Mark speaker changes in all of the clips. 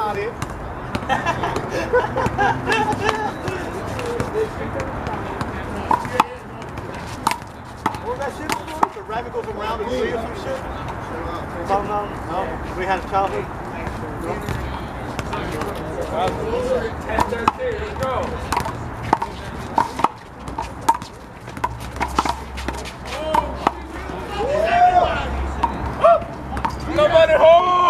Speaker 1: out here. What was that shit before? The rabbit go from round to three or some shit? No. We had a childhood.
Speaker 2: 10-13, let's go. Nobody home!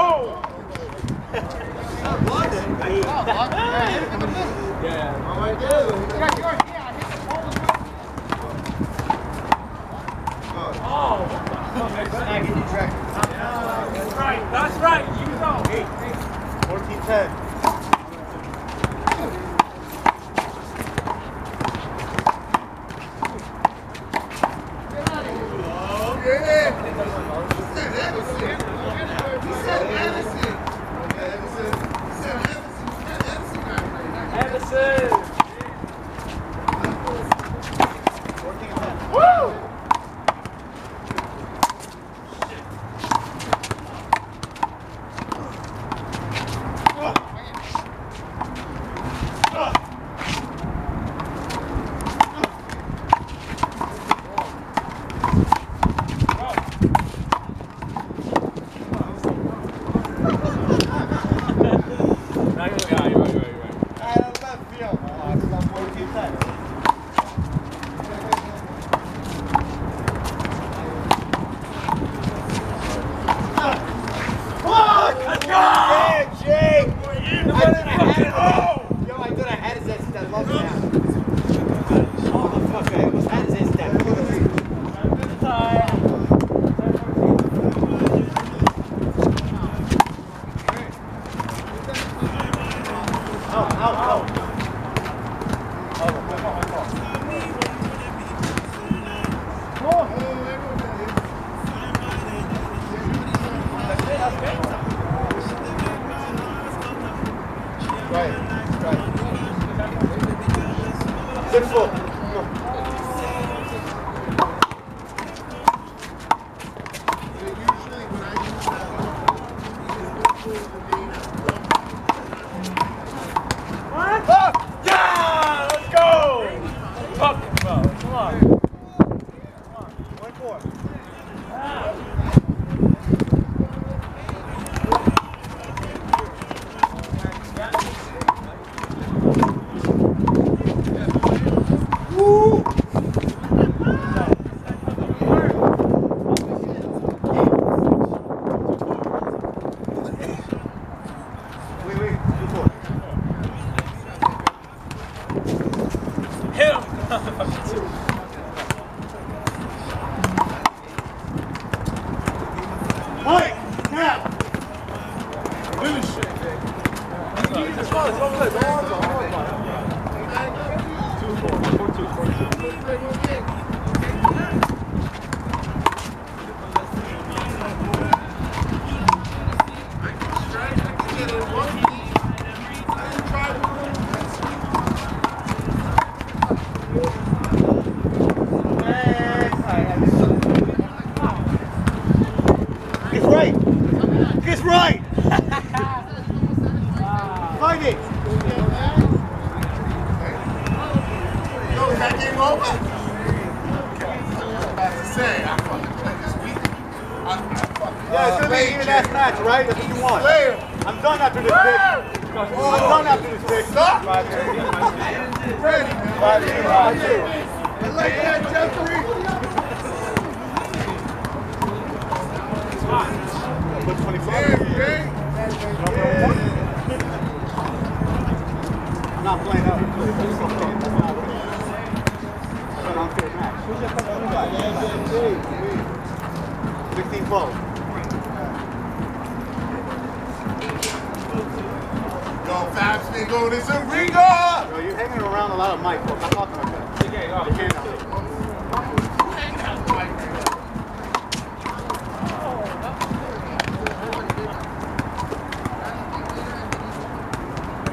Speaker 2: That's right, you know.
Speaker 1: 14-10.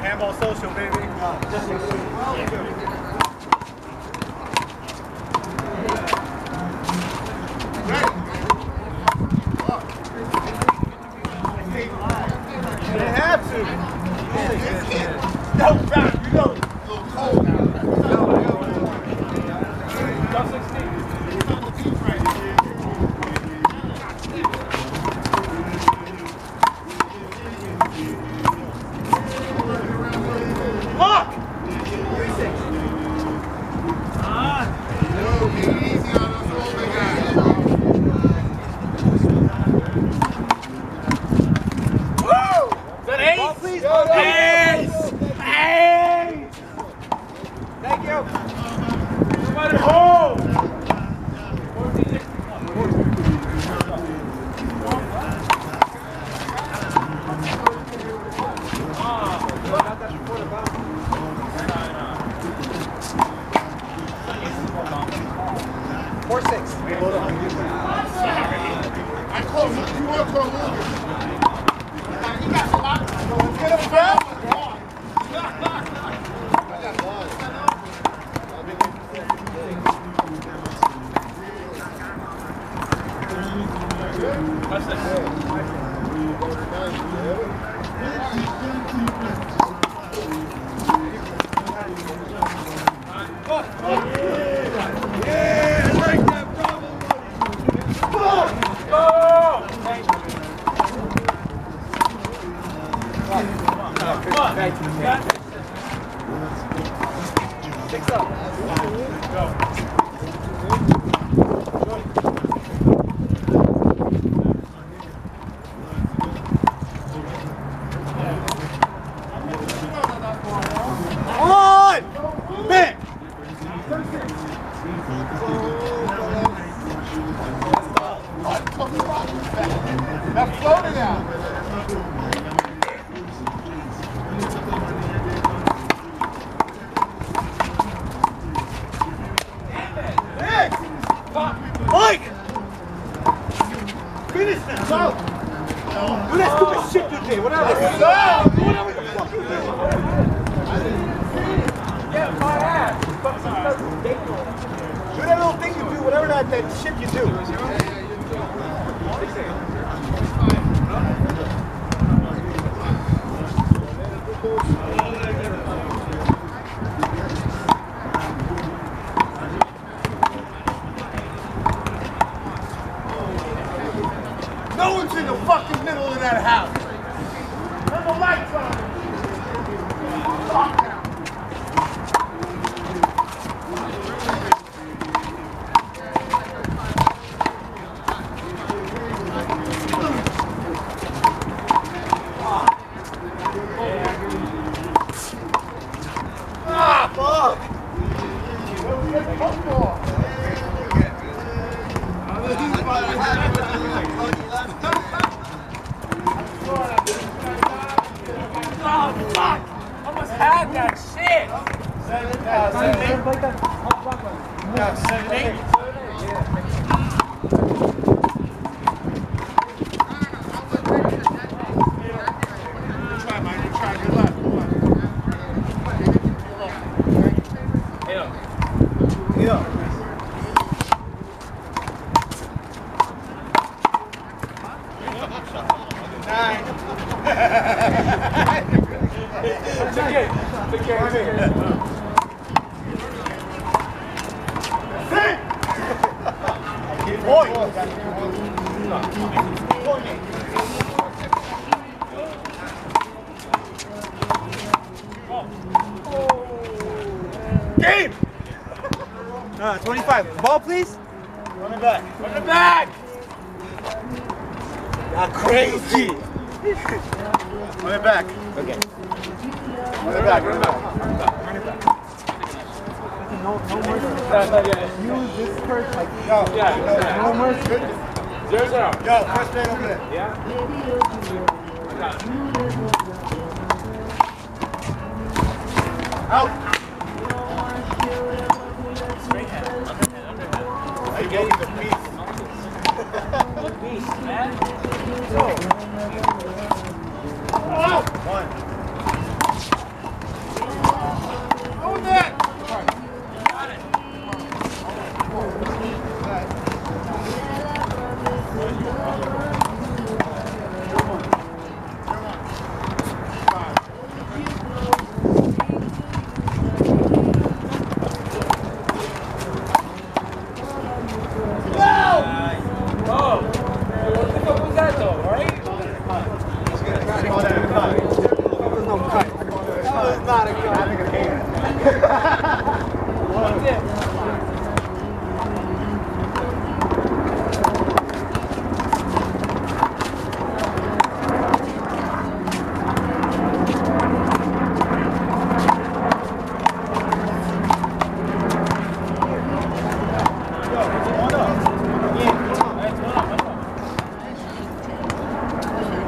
Speaker 3: Handball social, baby. They have to.
Speaker 2: Ball, please. Ace! Ace!
Speaker 1: Thank you.
Speaker 2: Somebody hold!
Speaker 4: I close it. You want to call Hoover? He got a lot. Let's get him back. Now float it out.
Speaker 1: Mike! Finish that! Go! Do that stupid shit you did, whatever. Do whatever the fuck you did.
Speaker 2: Yeah, my ass.
Speaker 1: Do that little thing you do, whatever that shit you do. No one's in the fucking middle of that house. Turn the lights on. Fuck now. Ah, fuck.
Speaker 2: Oh, fuck! Almost had that shit!
Speaker 3: 7-8.
Speaker 4: Try, Mike. Try. Good luck.
Speaker 1: Game! 25. Ball, please.
Speaker 3: Run it back.
Speaker 2: Run it back!
Speaker 1: You're crazy.
Speaker 3: Run it back.
Speaker 1: Okay.
Speaker 3: Run it back. Run it back.
Speaker 1: No mercy. Use this curse like
Speaker 3: Yo.
Speaker 2: Yeah.
Speaker 1: no mercy.
Speaker 2: 0-0.
Speaker 3: Yo, first man over there.
Speaker 2: Yeah?
Speaker 3: Out. I gave you the piece.
Speaker 2: Good beast, man.
Speaker 3: One.
Speaker 4: Hold that.
Speaker 2: Got it. Oh, what the fuck was that though, right?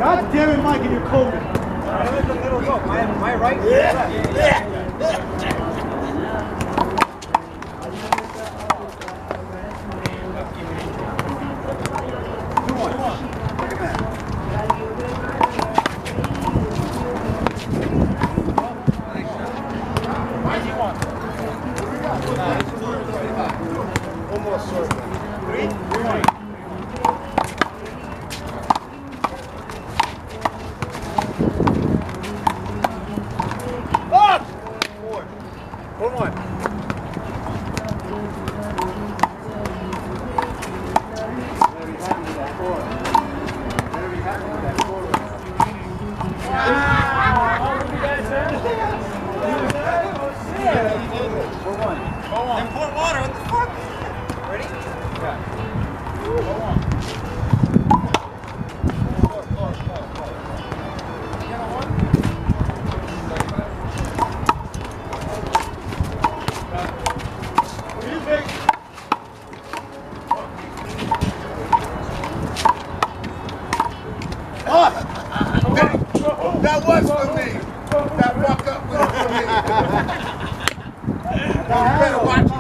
Speaker 3: God damn it, Mike, and you're cold.
Speaker 2: Let the middle go. Am I right?
Speaker 3: Almost short. 3, 1. Up! 4. 1. Very happy with that 4. Very happy with that 4.
Speaker 2: And pour water. What the fuck? Ready? Yeah. Go on.
Speaker 1: That was for me. That fuck up was for me. You better watch it.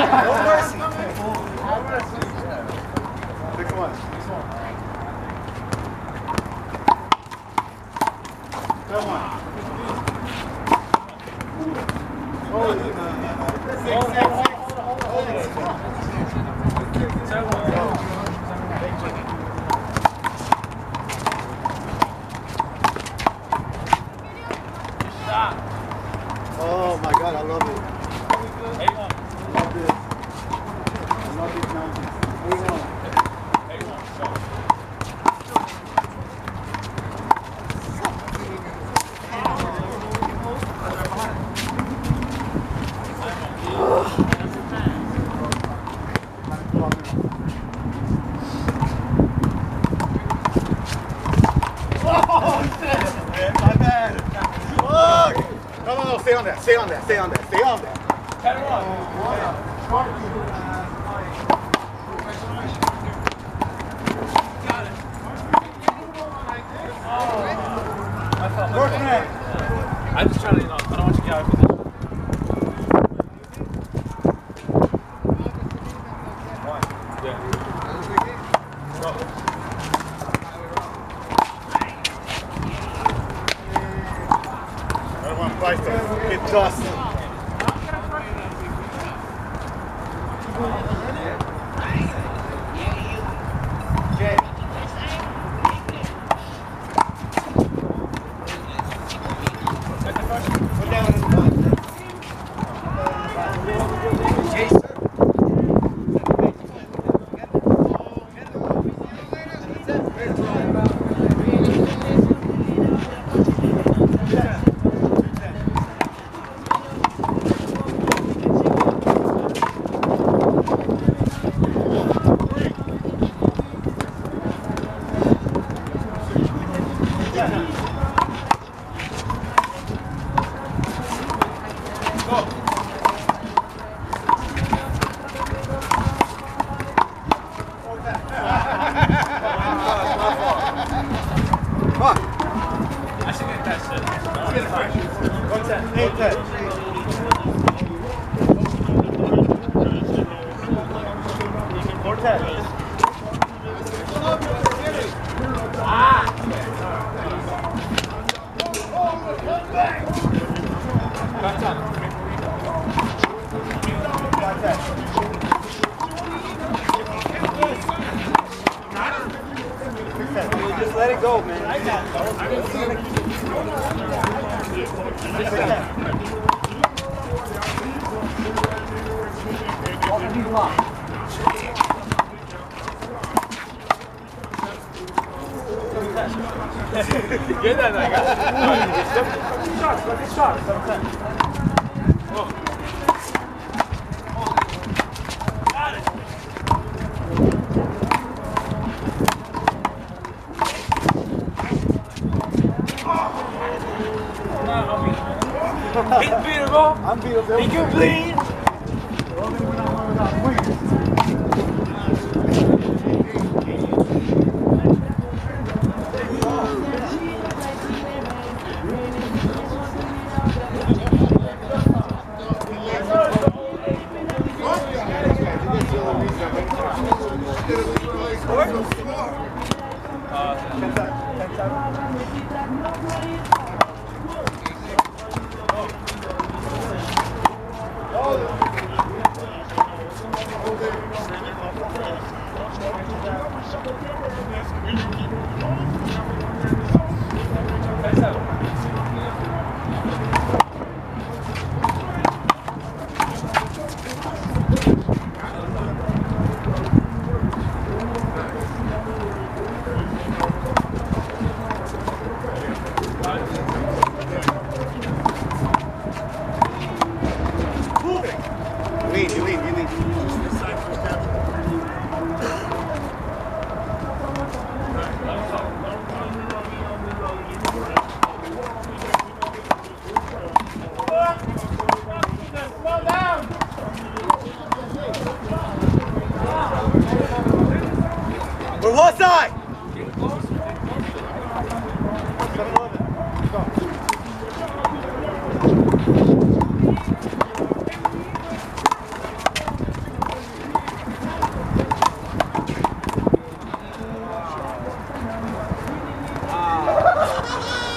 Speaker 2: No mercy.
Speaker 3: 6, 1. 7, 1. Hold it. 6, 6, 6. Hold it. Oh my God, I love it. Love this. I love these mountains. 8-1. My bad. Look. No, stay on that. Stay on that. Stay on that. Stay on that.
Speaker 2: 10-1. I'm just trying to, I don't want you to get out of position. 1. Yeah. Go.
Speaker 3: I don't want to fight them. Get Dustin.
Speaker 2: I should get that shit. Let's get it fresh. 110.
Speaker 3: 8-10.
Speaker 2: Just let it go, man. I got Get that, I got it. Shots. Got it. Handball?
Speaker 3: I'm beat up.
Speaker 2: Think you bleed?
Speaker 3: Only when I went without wings.
Speaker 1: We're one side.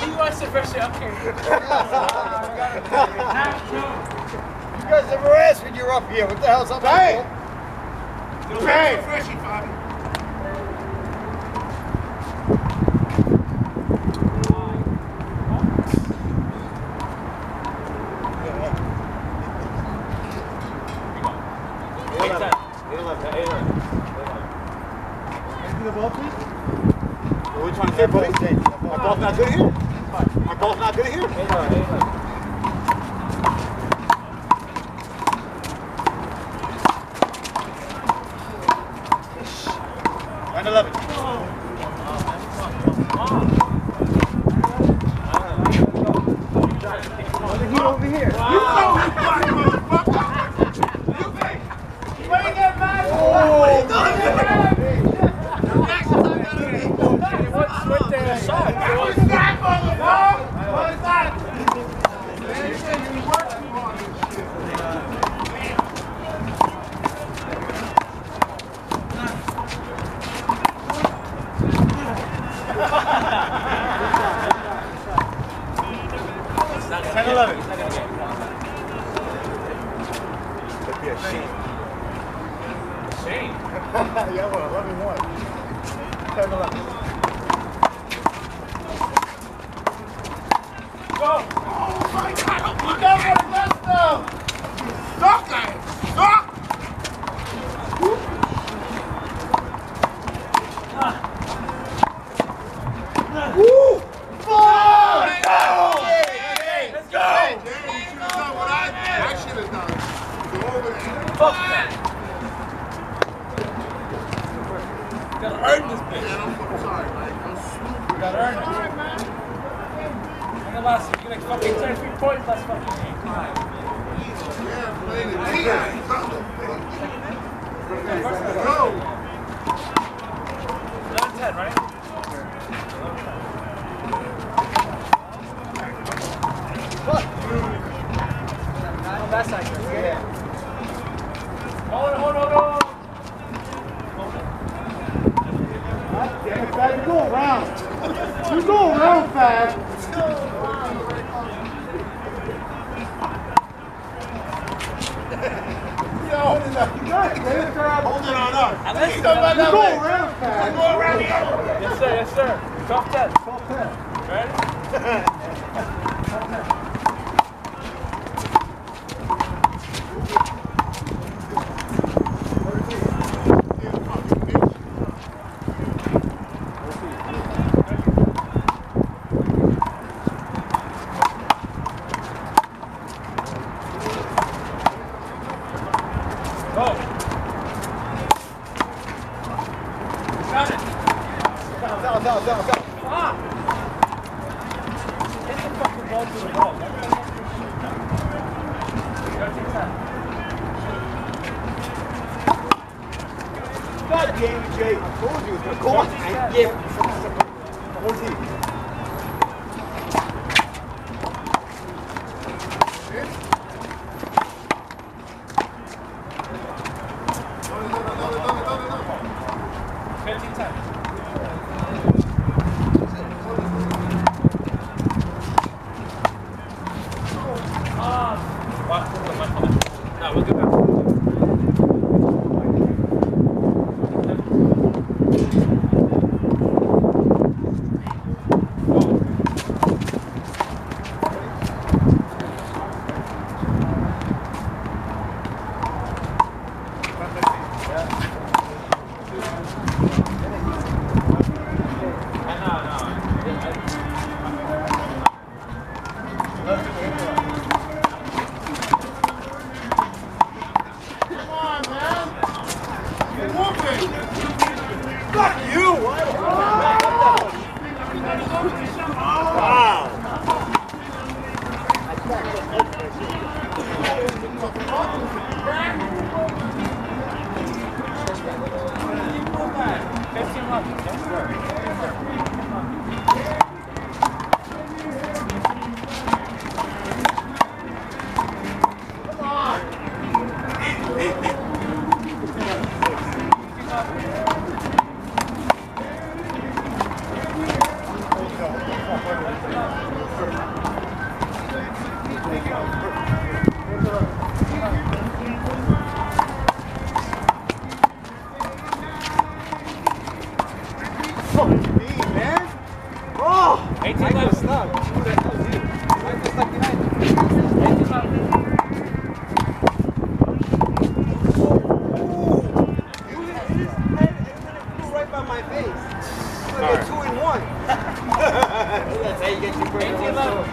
Speaker 2: He wants to brush it up here.
Speaker 1: You guys never asked when you're up here. What the hell's up here? Hey!
Speaker 4: Freshy, Bobby.
Speaker 1: What are we trying to say, buddy? Our ball's not good here? Our ball's not good here? 9-11.
Speaker 3: Over here.
Speaker 4: You know his body, motherfucker. You think?
Speaker 2: Bring it back! What's with their shot?
Speaker 4: What's that, motherfucker?
Speaker 2: What is that?
Speaker 4: Man, you said you was working on this shit.
Speaker 3: Yeah, well, 11-1. 10-11.
Speaker 2: Go!
Speaker 4: Oh my God! Oh my
Speaker 2: Go
Speaker 4: God!
Speaker 2: for the gusto!
Speaker 4: Stop that! Stop!
Speaker 1: Woo! Fuck!
Speaker 2: Let's go!
Speaker 4: Damn, you should have done what I should have done. Go over there.
Speaker 2: Fuck that! Gotta earn this bitch.
Speaker 4: Man, I'm sorry, man. I'm stupid.
Speaker 2: Gotta earn it. And the last, you like fucking 33 points last fucking game. Come on.
Speaker 4: Yeah, play the team. Go.
Speaker 2: 11-10, right? On that side, Chris.
Speaker 3: Yeah.
Speaker 2: Hold on.
Speaker 3: Damn it, Fab, you go around. You go around, Fab.
Speaker 4: Hold it up. Hold it on up.
Speaker 2: Let's
Speaker 3: Go around, Fab.
Speaker 4: Go around the other.
Speaker 2: Yes, sir. 12-10.
Speaker 3: 12-10.
Speaker 2: Ready? Go. Got it.
Speaker 3: Down.
Speaker 2: Ah! Hit the fucking ball to the wall.
Speaker 3: God damn it, Jake. I told you. Go on. Yeah. 14.
Speaker 2: No, we'll get back.
Speaker 1: Fuck you! Wow!
Speaker 3: Fucking me, man. Oh!
Speaker 2: 18 left.
Speaker 3: Stop. Who the hell is you? I just stuck behind you.
Speaker 2: 18 left.
Speaker 3: Right by my face. I'm gonna get 2 in 1. That's how you get your burger.
Speaker 2: 18 left.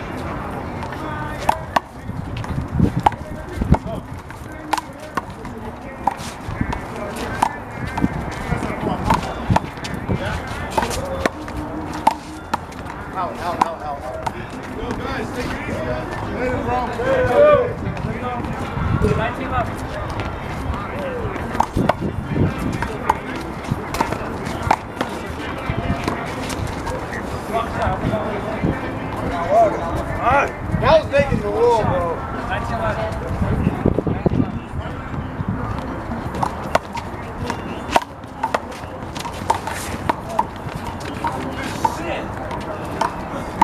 Speaker 3: Out.
Speaker 4: Yo, guys, take it easy. Later, bro.
Speaker 2: 19 left.
Speaker 3: That was making the wall, bro.
Speaker 2: 19 left.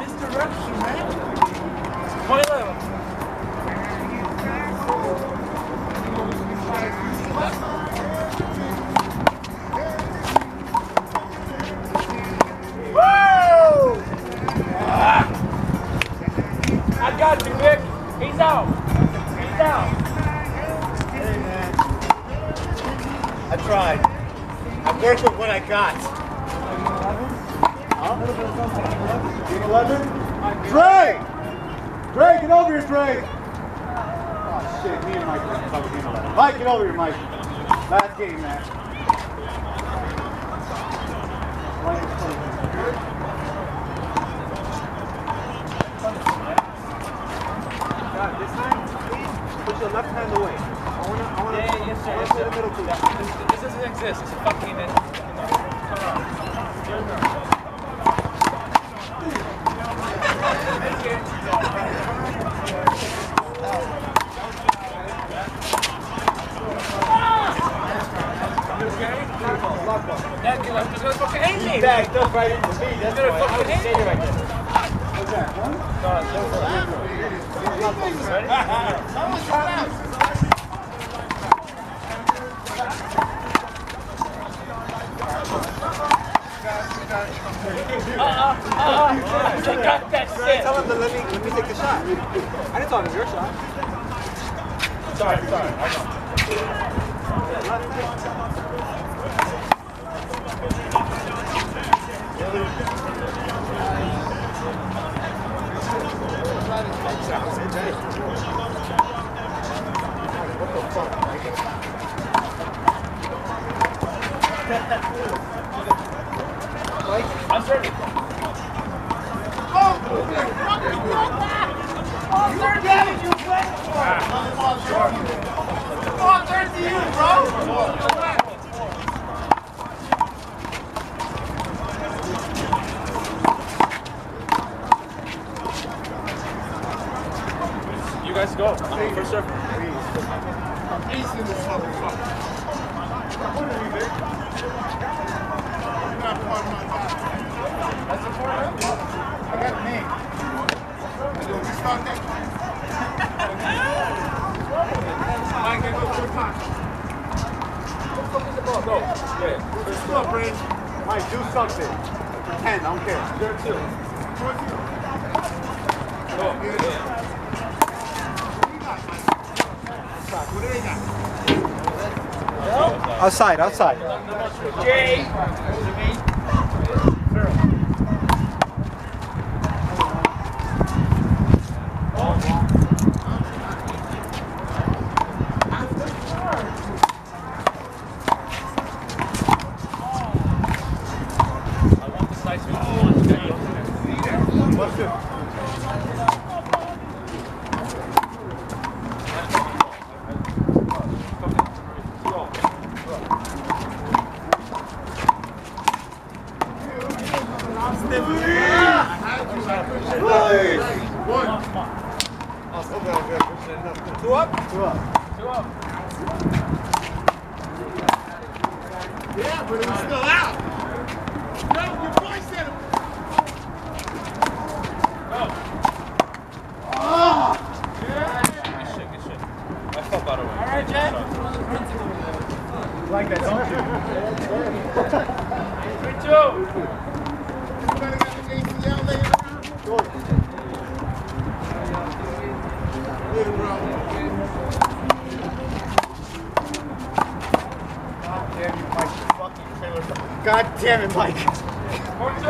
Speaker 1: Misdirection, man.
Speaker 2: 20 left. I got you, Vic. He's out. He's out.
Speaker 3: Hey, man. I tried. I worked with what I got. Huh? Game 11? Dre! Dre, get over here, Dre! Oh, shit. Me and Mike are talking game 11. Mike, get over here, Mike. Last game, man. God, this time, please put your left hand away. I wanna play the middle too.
Speaker 2: This doesn't exist. It's a fucking... Come on.
Speaker 3: He backed up right into me. That's why I was standing right there. What's that?
Speaker 2: They got that shit.
Speaker 3: Tell him to let me take the shot. I didn't tell him it was your shot.
Speaker 2: Sorry. I
Speaker 3: What the fuck?
Speaker 2: I'm certain.
Speaker 1: Oh! All 13 you play for. All 13 you, bro.
Speaker 2: You guys go. I'm the first server.
Speaker 4: I'm acing this motherfucker. You're not part of my job.
Speaker 3: That's important. I got a name.
Speaker 4: We start that. Mike, go to the pocket.
Speaker 2: Go. Yeah.
Speaker 4: Let's go, Brandon.
Speaker 3: Mike, do something. Pretend, I don't care.
Speaker 2: There too. Go. Yeah.
Speaker 4: What do they got?
Speaker 3: Outside, outside.
Speaker 2: Jay.
Speaker 3: Two up.
Speaker 4: Yeah, but it was still out. No, your boy said it.
Speaker 2: Good shit. I felt better.
Speaker 1: All right, Jay.
Speaker 3: You like that, don't you?
Speaker 2: 3-2.
Speaker 4: Everybody got an ACL laying around? Yeah, bro.
Speaker 3: God damn it, Mike.
Speaker 2: 4-2.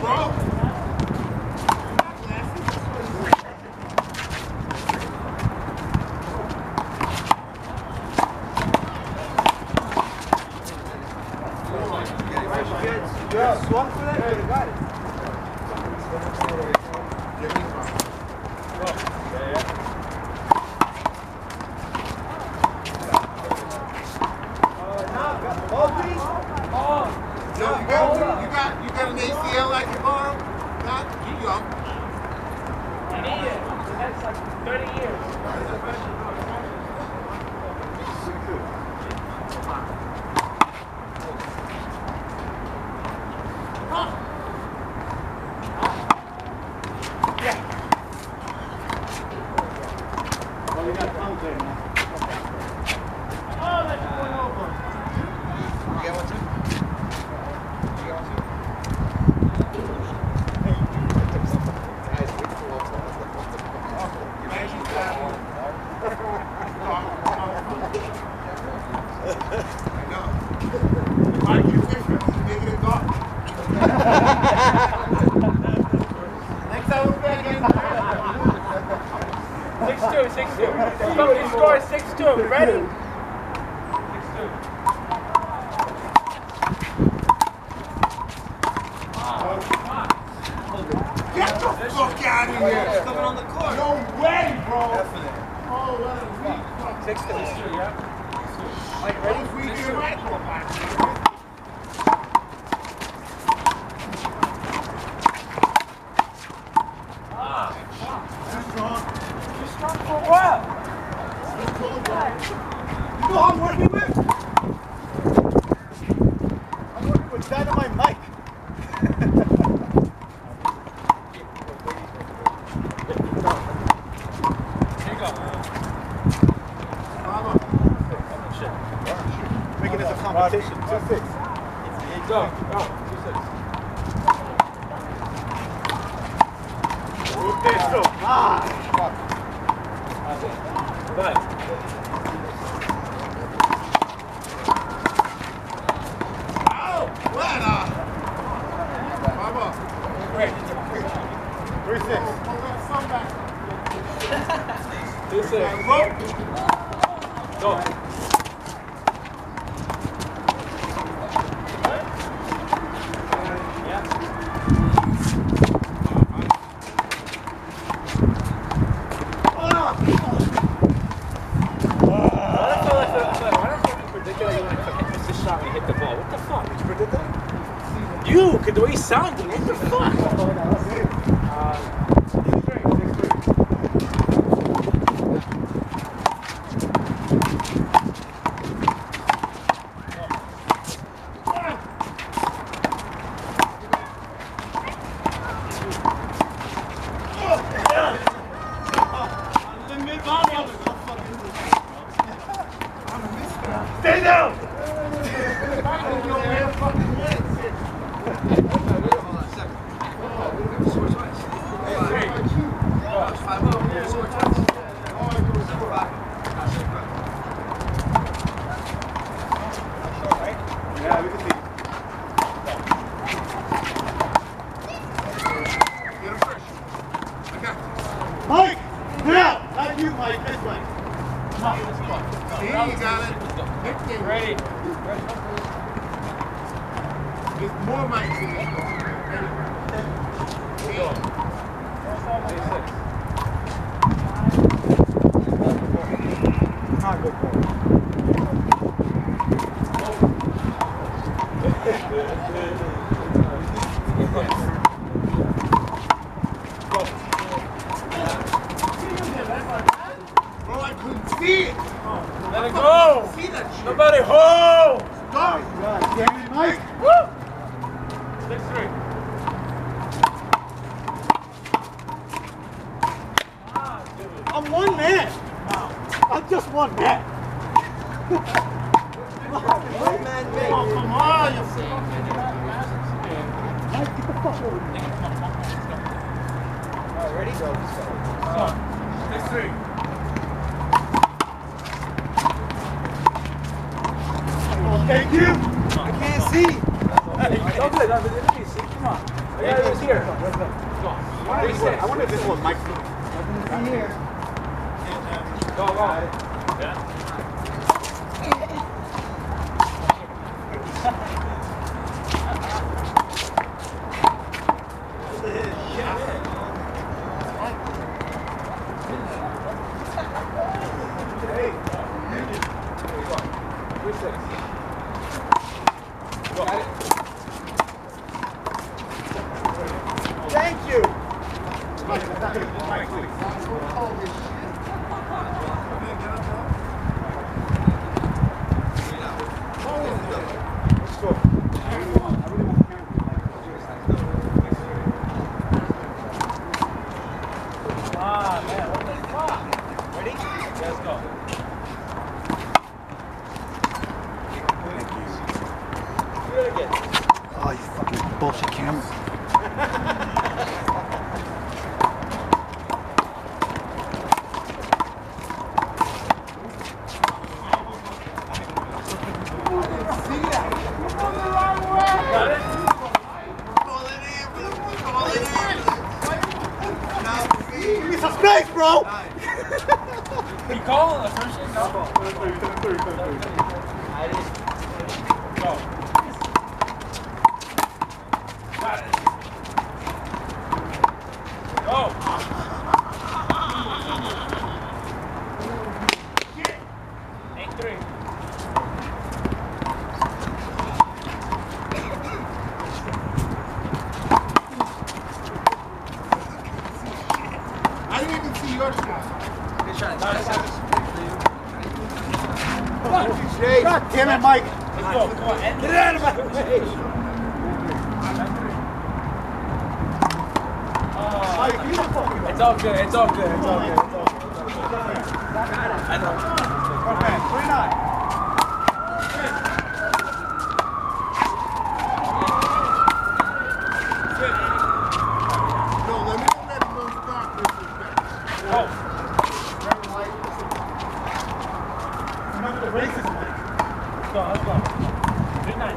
Speaker 4: Bro.
Speaker 3: Yeah, swung for that? Good, got it.
Speaker 4: Yo, you got an ACL like tomorrow? Not you young.
Speaker 1: That's like 30 years.
Speaker 3: Well, you got thumbs there, man.
Speaker 1: Oh, that's going over.
Speaker 2: You got one too? You got one too?
Speaker 4: I know. Mike, you're different. You make it dark.
Speaker 1: Next time we'll play again.
Speaker 2: 6-2. Somebody scored 6-2. Ready? 6-2.
Speaker 4: Get the fuck out of here.
Speaker 2: It's coming on the court.
Speaker 4: No way, bro.
Speaker 2: Definitely.
Speaker 4: Oh, what a weak fuck.
Speaker 2: 6-2. Yeah.
Speaker 4: Like, ready? We get right for a
Speaker 1: You're strong for what?
Speaker 3: You know who I'm working with? I'm working with Dynamite Mike.
Speaker 2: Here you go.
Speaker 3: Making this a competition. 2-6.
Speaker 2: Go. 2-6.
Speaker 3: Pistol. Ah.
Speaker 2: Go ahead.
Speaker 4: Oh, what Mama.
Speaker 2: Great.
Speaker 3: 3-6.
Speaker 4: Pull that son back.
Speaker 2: 2-6. Go. You, because the way he sounded. What the fuck?
Speaker 1: Stay down!
Speaker 3: Yeah, we can see. Mike! Now! Not you, Mike. This way.
Speaker 4: See, you got it.
Speaker 2: Ready.
Speaker 4: There's more mics in this
Speaker 3: Not good for
Speaker 4: Bro, I couldn't see it.
Speaker 2: Let it go.
Speaker 4: See that shit.
Speaker 2: Nobody home.
Speaker 4: Stop.
Speaker 3: God damn it, Mike!
Speaker 2: Woo. 6-3.
Speaker 3: I'm one man! I'm just one man!
Speaker 1: One man big.
Speaker 4: Oh, come on, you
Speaker 3: Mike, get the fuck over here.
Speaker 2: Ready? Go. 6-3.
Speaker 3: Thank you!
Speaker 1: I can't see.
Speaker 2: Don't do it. Let me see. Come on. Yeah, it was here. Go.
Speaker 3: I wonder if this one Mike.
Speaker 1: Nothing here.
Speaker 2: Go. Yeah.
Speaker 1: Thank you.
Speaker 2: Ah, man, what the fuck? Ready? Let's go. Do it again.
Speaker 3: Oh, you fucking bullshit camera.
Speaker 2: Got it?
Speaker 3: Give me some space, bro!
Speaker 2: You calling the first shit? No. Go. Got it. Go. 8-3.
Speaker 4: I didn't even see your shot.
Speaker 3: God damn it, Mike!
Speaker 2: Let's go. Come on. End
Speaker 1: Get out of my way.
Speaker 3: Mike, you the fucking...
Speaker 2: It's all good. It's all good. It's all good. It's all good. I know.
Speaker 3: Come on, 29.
Speaker 4: No, let me let him know start this back.
Speaker 2: Oh.
Speaker 3: Remember the races, Mike.
Speaker 2: Let's go. Let's go. 3-9.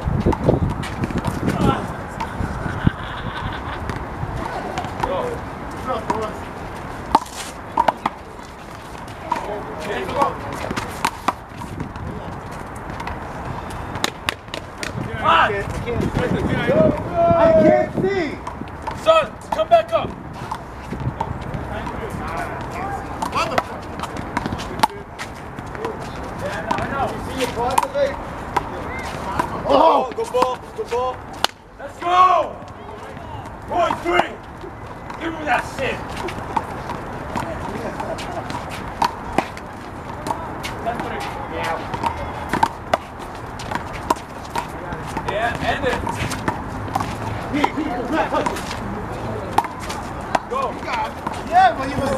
Speaker 2: Go.
Speaker 4: What's up, boys?
Speaker 2: Here you go.
Speaker 3: I can't see!
Speaker 2: Son, come back up.
Speaker 4: Motherfucker.
Speaker 2: Yeah, I know.
Speaker 3: Oh!
Speaker 2: good ball, good ball.
Speaker 1: Let's go! Boy, 3! Give me that shit! That's 3. Yeah, end it. Go.
Speaker 4: Yeah, but you was.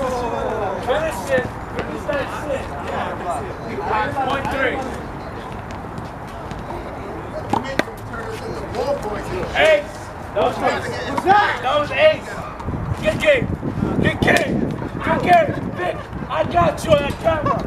Speaker 1: Finish it. Finish that shit. Yeah. Point 3.
Speaker 4: You made them turn us into ball boys here.
Speaker 1: Ace. That was ace.
Speaker 4: What's that?
Speaker 1: That was ace. Good game. Good game. Good game. Vic, I got you on that camera.